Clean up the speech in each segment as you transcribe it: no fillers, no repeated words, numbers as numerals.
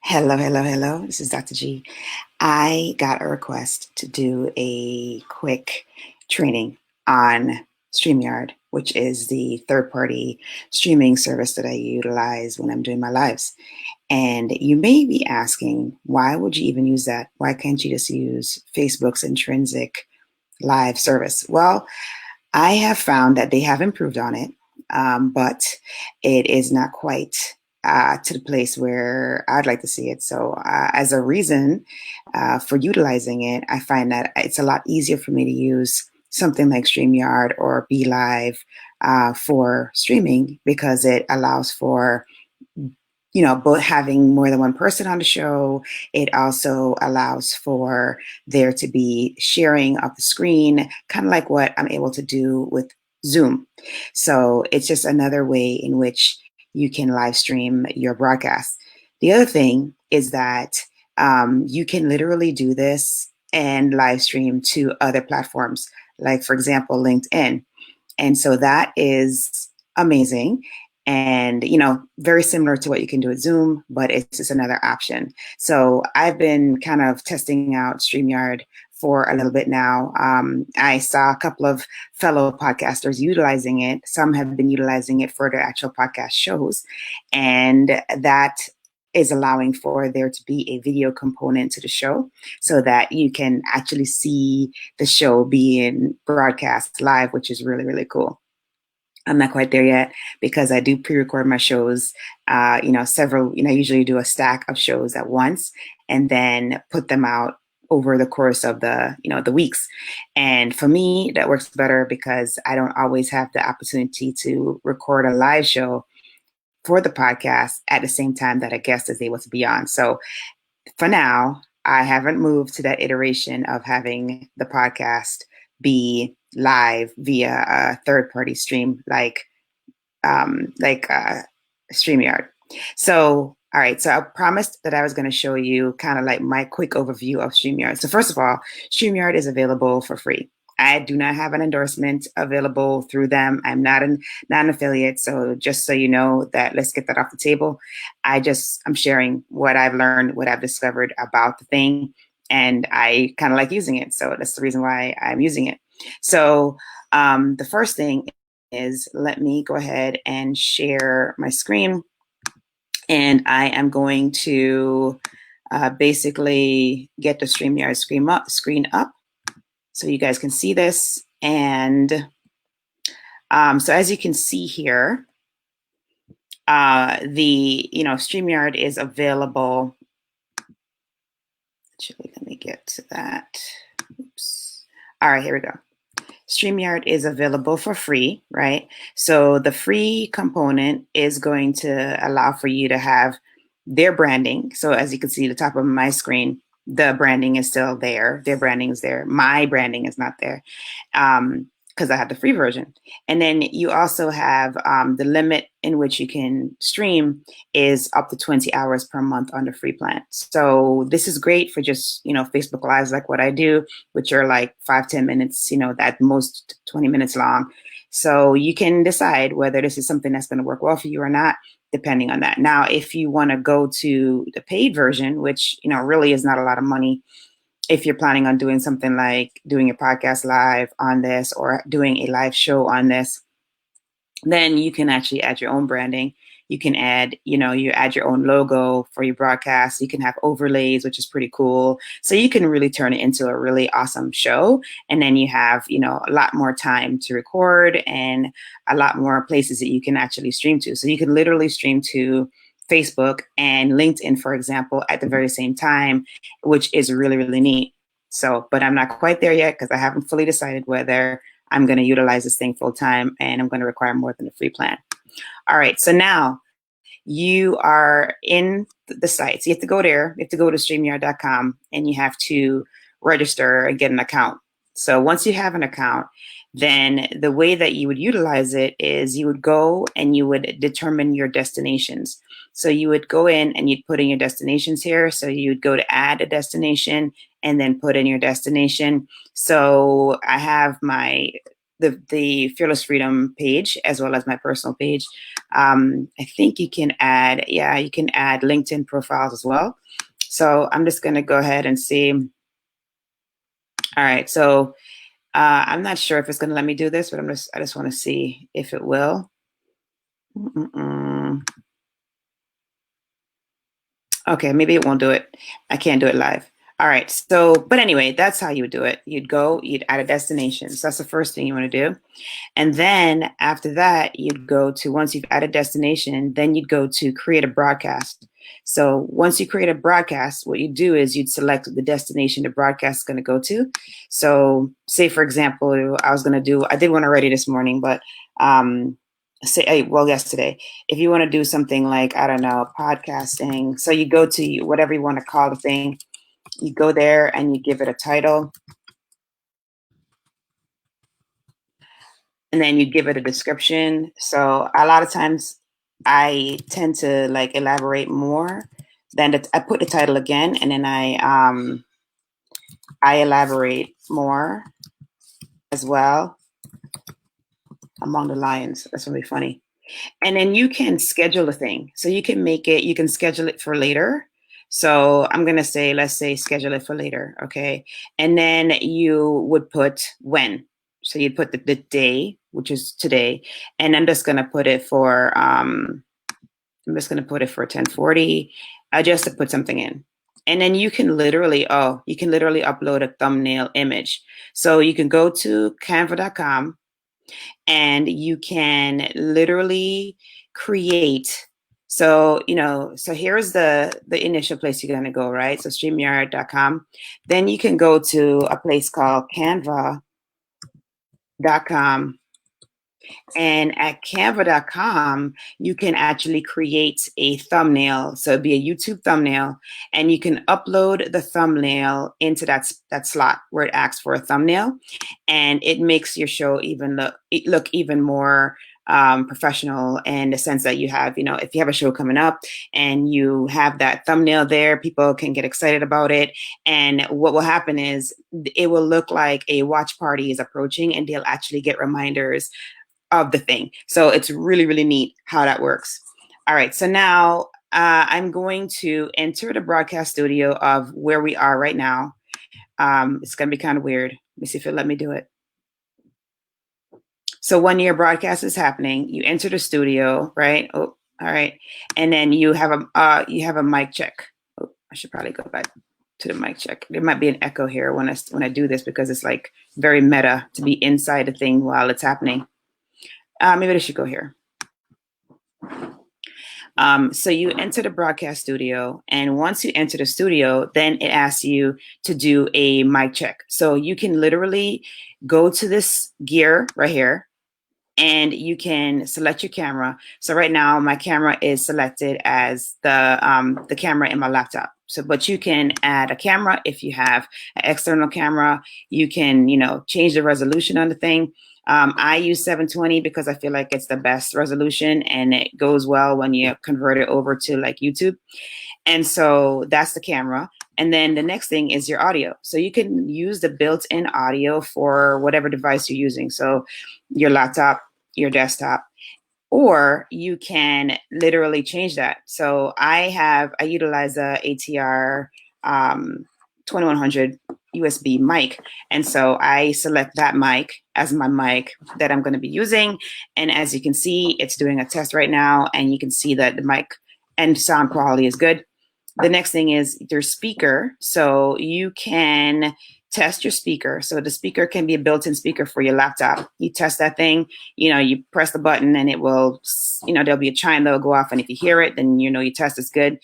Hello, hello, hello. This is Dr. G. I got a request to do a quick training on StreamYard, which is the third-party streaming service that I utilize when I'm doing my lives. And you may be asking, why would you even use that? Why can't you just use Facebook's intrinsic live service? Well, I have found that they have improved on it, but it is not quite to the place where I'd like to see it. So, as a reason for utilizing it, I find that it's a lot easier for me to use something like StreamYard or Be Live for streaming because it allows for both having more than one person on the show. It also allows for there to be sharing of the screen, kind of like what I'm able to do with Zoom. So it's just another way in which you can live stream your broadcast. The other thing is that you can literally do this and live stream to other platforms, like, for example, LinkedIn. And so that is amazing. And, very similar to what you can do with Zoom, but it's just another option. So I've been kind of testing out StreamYard for a little bit now. I saw a couple of fellow podcasters utilizing it. Some have been utilizing it for their actual podcast shows. And that is allowing for there to be a video component to the show so that you can actually see the show being broadcast live, which is really, really cool. I'm not quite there yet because I do pre-record my shows, several, I usually do a stack of shows at once and then put them out over the course of the weeks. And for me, that works better because I don't always have the opportunity to record a live show for the podcast at the same time that a guest is able to be on. So for now, I haven't moved to that iteration of having the podcast be live via a third-party stream like StreamYard. So, all right. So I promised that I was going to show you kind of like my quick overview of StreamYard. So first of all, StreamYard is available for free. I do not have an endorsement available through them. I'm not an affiliate. So just so you know that, let's get that off the table. I'm sharing what I've learned, what I've discovered about the thing, and I kind of like using it. So that's the reason why I'm using it. So the first thing is, let me go ahead and share my screen. And I am going to basically get the StreamYard screen up so you guys can see this. And so as you can see here, the StreamYard is available. Actually, let me get to that. Oops. All right, here we go. StreamYard is available for free, right? So the free component is going to allow for you to have their branding. So as you can see, the top of my screen, the branding is still there. Their branding is there. My branding is not there because I have the free version. And then you also have the limit in which you can stream is up to 20 hours per month on the free plan. So this is great for just, Facebook Lives like what I do, which are like 5-10 minutes, at most 20 minutes long. So you can decide whether this is something that's going to work well for you or not, depending on that. Now, if you want to go to the paid version, which, really is not a lot of money, if you're planning on doing something like doing a podcast live on this or doing a live show on this, then you can actually add your own branding. You can add, you add your own logo for your broadcast. You can have overlays, which is pretty cool. So you can really turn it into a really awesome show. And then you have, a lot more time to record and a lot more places that you can actually stream to. So you can literally stream to Facebook and LinkedIn, for example, at the very same time, which is really, really neat. So, but I'm not quite there yet because I haven't fully decided whether I'm going to utilize this thing full time and I'm going to require more than a free plan. All right. So now you are in the site. So you have to go there. You have to go to StreamYard.com and you have to register and get an account. So once you have an account, then the way that you would utilize it is you would go and you would determine your destinations. So you would go in and you'd put in your destinations here. So you would go to add a destination and then put in your destination. So I have my the Fearless Freedom page as well as my personal page. I think you can add, yeah, you can add LinkedIn profiles as well. So I'm just going to go ahead and see. All right, so I'm not sure if it's going to let me do this, but I just want to see if it will. Okay, maybe it won't do it. I can't do it live. All right, so, but anyway, that's how you would do it. You'd add a destination. So that's the first thing you want to do. And then after that, you'd go to, once you've added destination, then you'd go to create a broadcast. So once you create a broadcast, what you do is you'd select the destination the broadcast is going to go to. So say, for example, I did one already this morning, but yesterday, if you want to do something like, I don't know, podcasting. So you go to whatever you want to call the thing, you go there and you give it a title. And then you give it a description. So a lot of times I tend to like elaborate more than I put the title again, and then I elaborate more as well. Among the lions. That's gonna be funny. And then you can schedule a thing. So you can schedule it for later. So I'm gonna say, let's say schedule it for later, okay? And then you would put when. So you'd put the day, which is today, and I'm just gonna put it for 10:40. I just to put something in. And then you can literally upload a thumbnail image. So you can go to canva.com and you can literally create. So, so here's the initial place you're going to go, right? So StreamYard.com. Then you can go to a place called Canva.com. And at canva.com, you can actually create a thumbnail. So it'd be a YouTube thumbnail, and you can upload the thumbnail into that slot where it asks for a thumbnail, and it makes your show look even more professional, in the sense that you have, if you have a show coming up and you have that thumbnail there, people can get excited about it. And what will happen is it will look like a watch party is approaching, and they'll actually get reminders of the thing. So it's really, really neat how that works. All right, so now I'm going to enter the broadcast studio of where we are right now. It's going to be kind of weird. Let me see if it'll let me do it. So when your broadcast is happening, you enter the studio, right? Oh, all right. And then you have a mic check. Oh, I should probably go back to the mic check. There might be an echo here when I do this, because it's like very meta to be inside the thing while it's happening. Maybe I should go here. So you enter the broadcast studio, and once you enter the studio, then it asks you to do a mic check. So you can literally go to this gear right here, and you can select your camera. So right now my camera is selected as the camera in my laptop. So, but you can add a camera if you have an external camera. You can, change the resolution on the thing. I use 720 because I feel like it's the best resolution, and it goes well when you convert it over to like YouTube. And so that's the camera. And then the next thing is your audio. So you can use the built-in audio for whatever device you're using. So your laptop, your desktop, or you can literally change that. So I utilize a ATR 2100 USB mic. And so I select that mic as my mic that I'm going to be using. And as you can see, it's doing a test right now, and you can see that the mic and sound quality is good. The next thing is your speaker. So you can test your speaker. So the speaker can be a built-in speaker for your laptop. You test that thing, you press the button, and it will, there'll be a chime that'll go off. And if you hear it, then your test is good.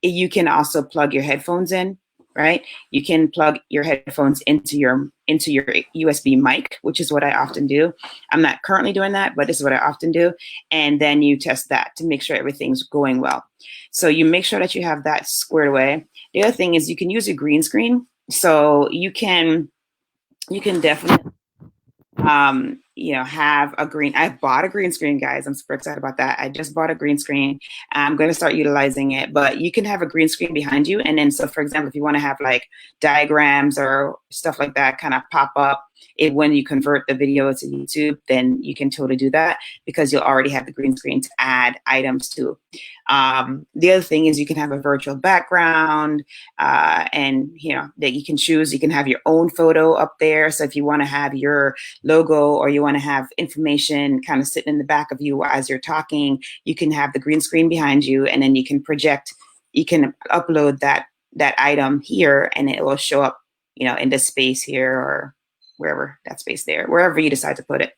You can also plug your headphones in, right? You can plug your headphones into your USB mic, which is what I often do. I'm not currently doing that, but this is what I often do. And then you test that to make sure everything's going well. So you make sure that you have that squared away. The other thing is you can use a green screen. So you can definitely you know, have a green, I bought a green screen, guys. I'm super excited about that. I just bought a green screen. I'm going to start utilizing it, but you can have a green screen behind you. And then, so for example, if you want to have like diagrams or stuff like that kind of pop up when you convert the video to YouTube, then you can totally do that because you'll already have the green screen to add items to. The other thing is you can have a virtual background, and you know that you can choose. You can have your own photo up there. So if you want to have your logo or you want to have information kind of sitting in the back of you as you're talking, you can have the green screen behind you, and then you can project. You can upload that item here, and it will show up, you know, in this space here or wherever that space there, wherever you decide to put it.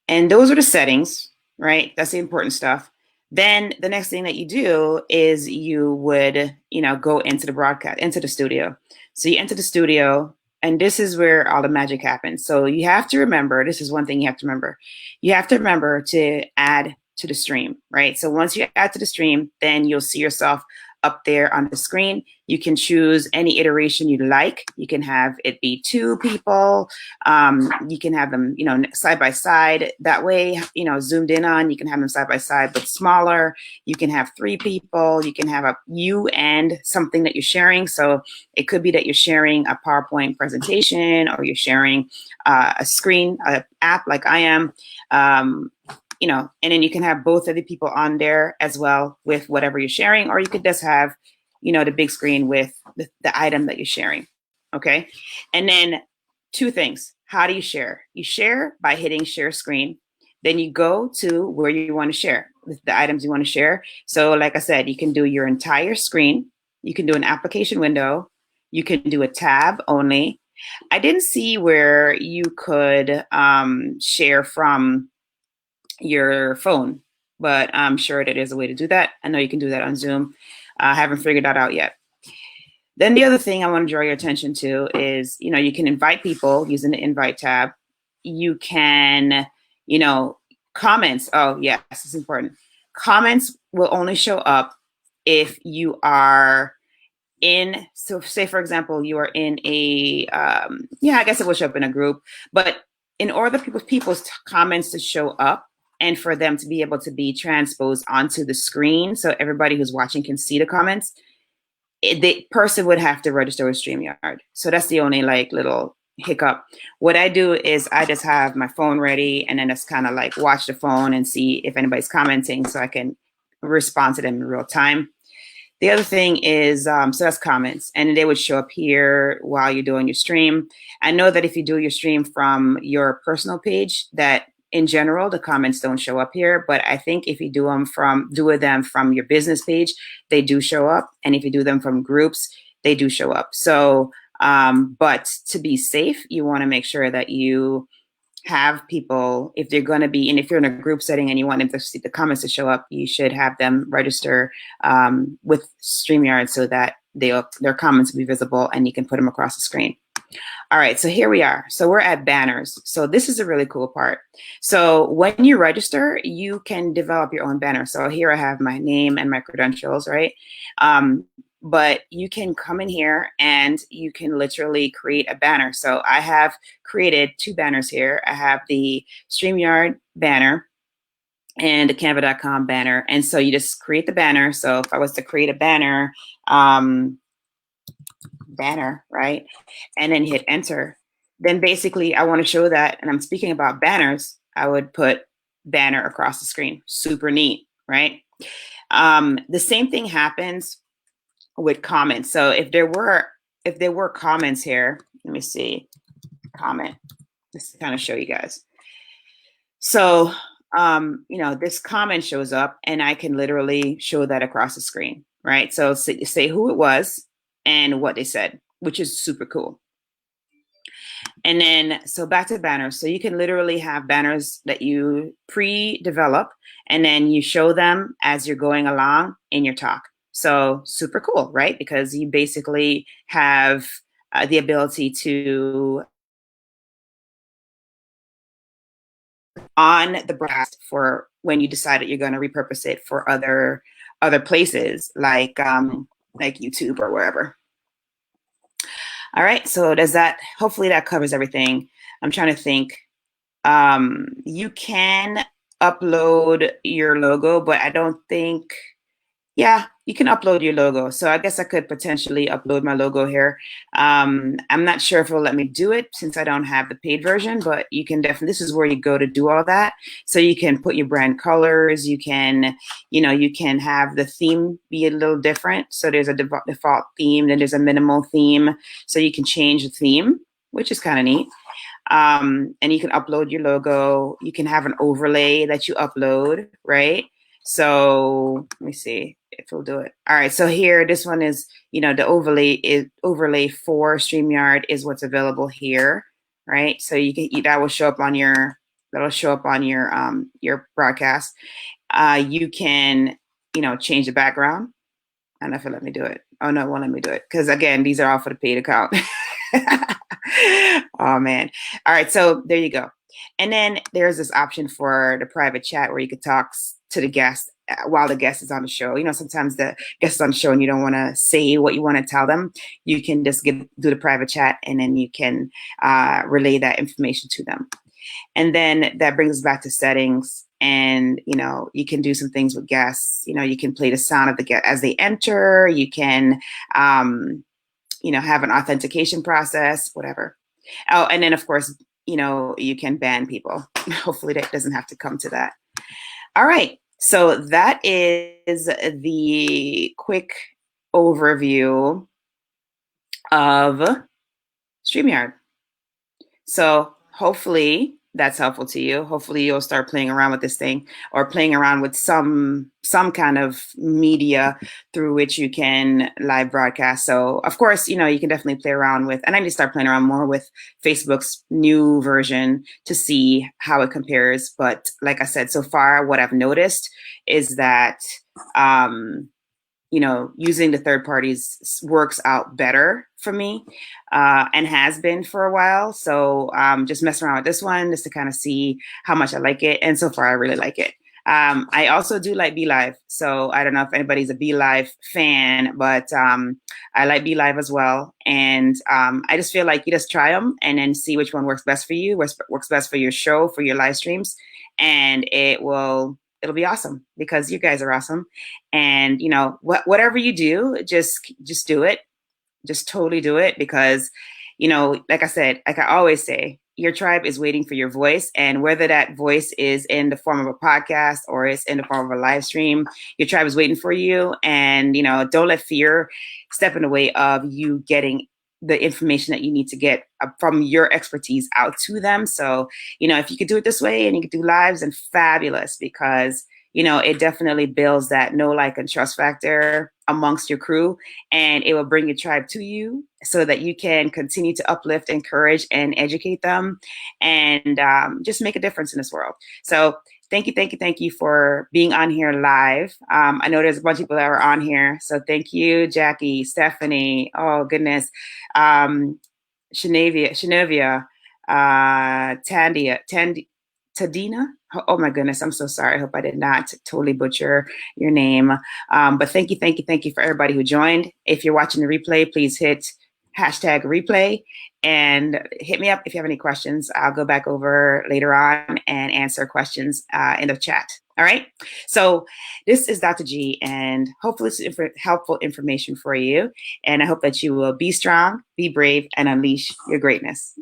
And those are the settings, right? That's the important stuff. Then the next thing that you do is you would, you know, go into the broadcast, into the studio. So you enter the studio, and this is where all the magic happens. So you have to remember, this is one thing you have to remember. You have to remember to add to the stream, right? So once you add to the stream, then you'll see yourself up there on the screen. You can choose any iteration you like. You can have it be 2 people. You can have them, you know, side by side. That way, you know, zoomed in on, you can have them side by side, but smaller. You can have 3 people. You can have you and something that you're sharing. So it could be that you're sharing a PowerPoint presentation, or you're sharing a screen, an app like I am. You know, and then you can have both of the people on there as well with whatever you're sharing, or you could just have, you know, the big screen with the item that you're sharing. Okay. And then 2 things. How do you share? You share by hitting share screen. Then you go to where you want to share with the items you want to share. So like I said, you can do your entire screen. You can do an application window. You can do a tab only. I didn't see where you could share from your phone, but I'm sure that there's a way to do that. I know you can do that on Zoom. I haven't figured that out yet. Then the other thing I want to draw your attention to is, you know, you can invite people using the invite tab. You can, you know, comments. Oh, yes, it's important. Comments will only show up if you are in, so say, for example, you are in a, yeah, I guess it will show up in a group, but in order for people's comments to show up, and for them to be able to be transposed onto the screen so everybody who's watching can see the comments, the person would have to register with StreamYard. So that's the only like little hiccup. What I do is I just have my phone ready, and then just kind of like watch the phone and see if anybody's commenting so I can respond to them in real time. The other thing is, so that's comments, and they would show up here while you're doing your stream. I know that if you do your stream from your personal page, that in general, the comments don't show up here, but I think if you do them from your business page, they do show up. And if you do them from groups, they do show up. So, but to be safe, you want to make sure that you have people, if they're going to be, and if you're in a group setting and you want them to see the comments to show up, you should have them register with StreamYard so that their comments will be visible and you can put them across the screen. All right, so here we are. So we're at banners. So this is a really cool part. So when you register, you can develop your own banner. So here I have my name and my credentials, right? But you can come in here and you can literally create a banner. So I have created 2 banners here. I have the StreamYard banner and the canva.com banner. And so you just create the banner. So if I was to create a banner, right? And then hit enter. Then basically I want to show that, and I'm speaking about banners, I would put banner across the screen. Super neat, right? The same thing happens with comments. So if there were comments here, let me see, comment, just to kind of show you guys. So, you know, this comment shows up and I can literally show that across the screen, right? So say who it was and what they said, which is super cool. And then, so back to banners. So you can literally have banners that you pre-develop and then you show them as you're going along in your talk. So super cool, right? Because you basically have the ability to, on the broadcast for when you decide that you're going to repurpose it for other places like YouTube or wherever. All right, so does that, hopefully that covers everything. I'm trying to think. You can upload your logo, but I don't think, yeah, you can upload your logo. So I guess I could potentially upload my logo here. I'm not sure if it'll let me do it since I don't have the paid version, but you can definitely, this is where you go to do all that. So you can put your brand colors, you can, you can have the theme be a little different. So there's a default theme, then there's a minimal theme. So you can change the theme, which is kind of neat. And you can upload your logo. You can have an overlay that you upload, right? So let me see if it'll do it. All right, so here, this one is, the overlay for StreamYard is what's available here, right? So that will show up on your broadcast. You can, change the background. I don't know if it'll let me do it. Oh no, it won't let me do it because again, these are all for the paid account. Oh man. All right, so there you go. And then there's this option for the private chat where you could talk to the guest while the guest is on the show. Sometimes the guest is on the show and you don't want to say what you want to tell them. You can just do the private chat and then you can relay that information to them. And then that brings us back to settings. And, you can do some things with guests. You can play the sound of the guest as they enter. You can, have an authentication process, whatever. Oh, and then of course, you can ban people. Hopefully that doesn't have to come to that. All right. So that is the quick overview of StreamYard. So hopefully that's helpful to you. Hopefully you'll start playing around with this thing or playing around with some kind of media through which you can live broadcast. So of course, you can definitely play around with, and I need to start playing around more with Facebook's new version to see how it compares. But like I said, so far what I've noticed is that, using the third parties works out better for me and has been for a while. So just messing around with this one just to kind of see how much I like it. And so far, I really like it. I also do like BeLive. So I don't know if anybody's a BeLive fan, but I like BeLive as well. And I just feel like you just try them and then see which one works best for you, works best for your show, for your live streams. And it'll be awesome because you guys are awesome. And, whatever you do, just do it. Just totally do it because, like I said, like I always say, your tribe is waiting for your voice. And whether that voice is in the form of a podcast or it's in the form of a live stream, your tribe is waiting for you. And, don't let fear step in the way of you getting the information that you need to get from your expertise out to them. So, if you could do it this way and you could do lives, and fabulous, because, it definitely builds that know, like, and trust factor amongst your crew, and it will bring your tribe to you so that you can continue to uplift, encourage, and educate them and just make a difference in this world. So thank you for being on here live. I know there's a bunch of people that are on here. So thank you, Jackie, Stephanie, oh goodness, Shanavia, Tadina. Oh my goodness, I'm so sorry. I hope I did not totally butcher your name. But thank you for everybody who joined. If you're watching the replay, please hit #replay and hit me up if you have any questions. I'll go back over later on and answer questions in the chat. All right. So this is Dr. G, and hopefully it's helpful information for you. And I hope that you will be strong, be brave, and unleash your greatness.